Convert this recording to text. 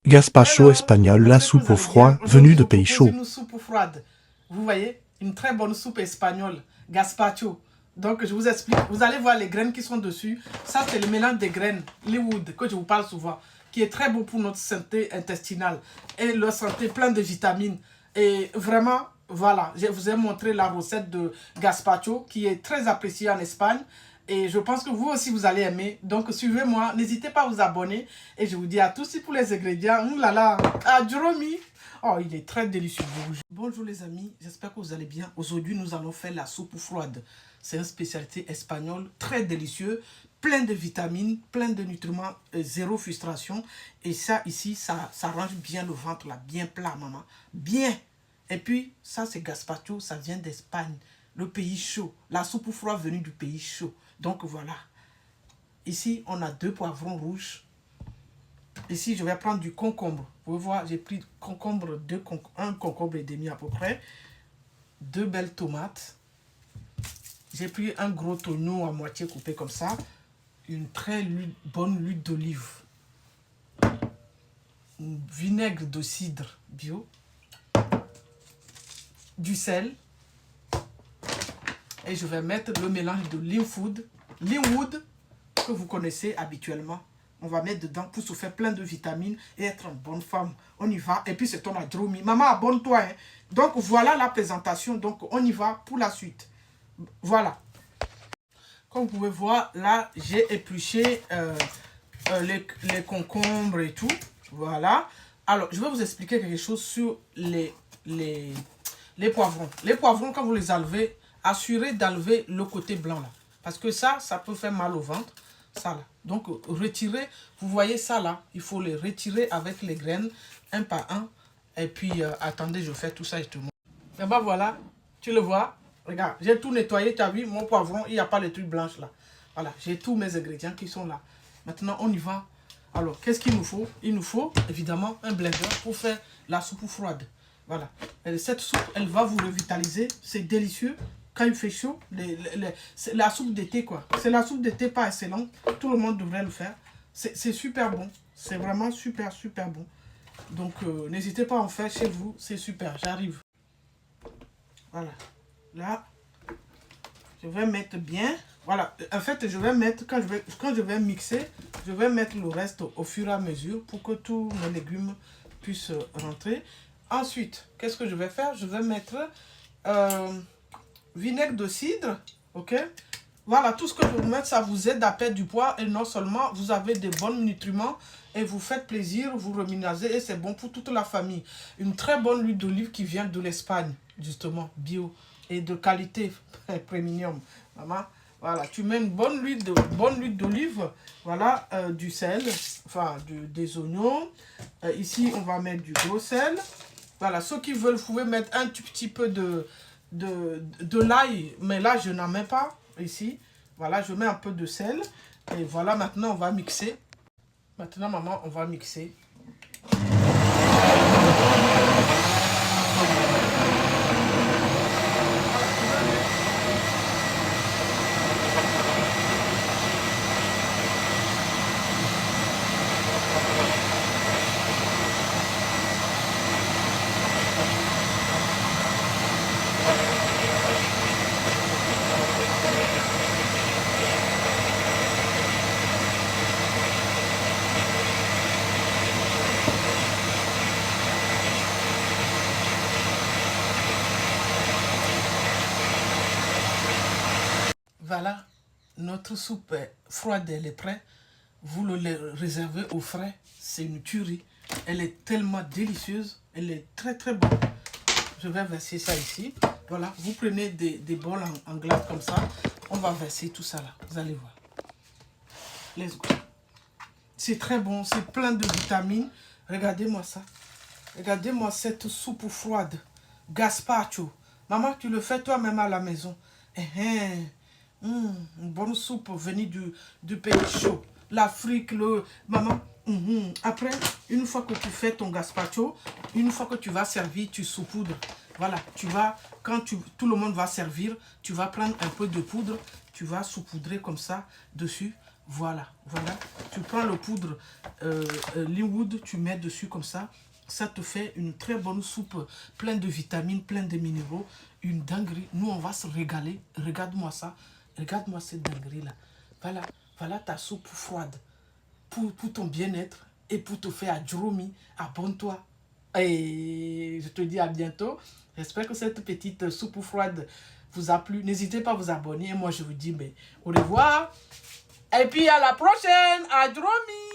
Gazpacho espagnol, la soupe au froid venue de pays chauds. Une soupe froide. Vous voyez, une très bonne soupe espagnole, gazpacho. Donc, je vous explique. Vous allez voir les graines qui sont dessus. Ça, c'est le mélange des graines, les wood, que je vous parle souvent, qui est très bon pour notre santé intestinale et leur santé pleine de vitamines. Et vraiment, voilà, je vous ai montré la recette de gazpacho qui est très appréciée en Espagne. Et je pense que vous aussi, vous allez aimer. Donc, suivez-moi. N'hésitez pas à vous abonner. Et je vous dis à tous pour les ingrédients. Oulala, à Jérôme. Oh, il est très délicieux. Bonjour les amis, j'espère que vous allez bien. Aujourd'hui, nous allons faire la soupe froide. C'est une spécialité espagnole très délicieuse, plein de vitamines, plein de nutriments, zéro frustration. Et ça, ici, ça range bien le ventre, là, bien plat, maman. Bien. Et puis, ça, c'est gazpacho, ça vient d'Espagne, le pays chaud. La soupe froide venue du pays chaud. Donc, voilà. Ici, on a 2 poivrons rouges. Ici, je vais prendre du concombre. Vous pouvez voir, j'ai pris concombre, un concombre et demi à peu près. 2 belles tomates. J'ai pris un gros oignon à moitié coupé comme ça. Une très bonne huile d'olive. Un vinaigre de cidre bio. Du sel. Et je vais mettre le mélange de Linwood que vous connaissez habituellement. On va mettre dedans pour se faire plein de vitamines et être une bonne femme. On y va. Et puis c'est ton adromi. Maman, abonne-toi. Hein. Donc voilà la présentation. Donc on y va pour la suite. Voilà. Comme vous pouvez voir, là, j'ai épluché les concombres et tout. Voilà. Alors, je vais vous expliquer quelque chose sur les poivrons. Les poivrons, quand vous les enlevez, assurez d'enlever le côté blanc là. Parce que ça peut faire mal au ventre. Ça là. Donc, retirez. Vous voyez ça là. Il faut les retirer avec les graines, un par un. Et puis, attendez, je fais tout ça et je te montre. Et ben voilà. Tu le vois. Regarde, j'ai tout nettoyé. Tu as vu, mon poivron, il n'y a pas les trucs blanches là. Voilà, j'ai tous mes ingrédients qui sont là. Maintenant, on y va. Alors, qu'est-ce qu'il nous faut? Il nous faut, évidemment, un blender pour faire la soupe froide. Voilà. Et cette soupe, elle va vous revitaliser. C'est délicieux. Quand il fait chaud, c'est la soupe d'été quoi. C'est la soupe d'été pas excellente. Tout le monde devrait le faire. C'est super bon. C'est vraiment super, super bon. Donc, n'hésitez pas à en faire chez vous. C'est super. J'arrive. Voilà. Là, je vais mettre bien. Voilà. En fait, je vais mettre, quand je vais mixer, je vais mettre le reste au fur et à mesure pour que tous mes légumes puissent rentrer. Ensuite, qu'est-ce que je vais faire? Je vais mettre vinaigre de cidre, ok? Voilà, tout ce que je vais vous mettre, ça vous aide à perdre du poids et non seulement vous avez des bons nutriments et vous faites plaisir, vous reminazez et c'est bon pour toute la famille. Une très bonne huile d'olive qui vient de l'Espagne, justement, bio et de qualité premium. Maman, voilà, tu mets une bonne huile d'olive, voilà, du sel, enfin des oignons. Ici, on va mettre du gros sel. Voilà, ceux qui veulent, vous pouvez mettre un tout petit peu de l'ail, mais là je n'en mets pas ici. Voilà, je mets un peu de sel et voilà, maintenant on va mixer. Maintenant maman, on va mixer. Voilà, notre soupe froide, elle est prête. Vous le réservez au frais. C'est une tuerie. Elle est tellement délicieuse. Elle est très très bonne. Je vais verser ça ici. Voilà, vous prenez des bols en glace comme ça. On va verser tout ça là. Vous allez voir. Let's go. C'est très bon. C'est plein de vitamines. Regardez-moi ça. Regardez-moi cette soupe froide. Gazpacho. Maman, tu le fais toi-même à la maison. Une bonne soupe venue du pays chaud. L'Afrique, le... Maman, après, une fois que tu fais ton gazpacho, une fois que tu vas servir, tu saupoudres. Voilà, tu vas, quand tout le monde va servir, tu vas prendre un peu de poudre, tu vas saupoudrer comme ça dessus. Voilà, voilà. Tu prends le poudre Linwood, tu mets dessus comme ça. Ça te fait une très bonne soupe, pleine de vitamines, pleine de minéraux. Une dinguerie. Nous, on va se régaler. Regarde-moi ça. Regarde-moi cette dinguerie-là. Voilà, voilà ta soupe froide. Pour ton bien-être et pour te faire adromi. Abonne-toi. Et je te dis à bientôt. J'espère que cette petite soupe froide vous a plu. N'hésitez pas à vous abonner. Et moi, je vous dis mais, au revoir. Et puis à la prochaine. Adromi.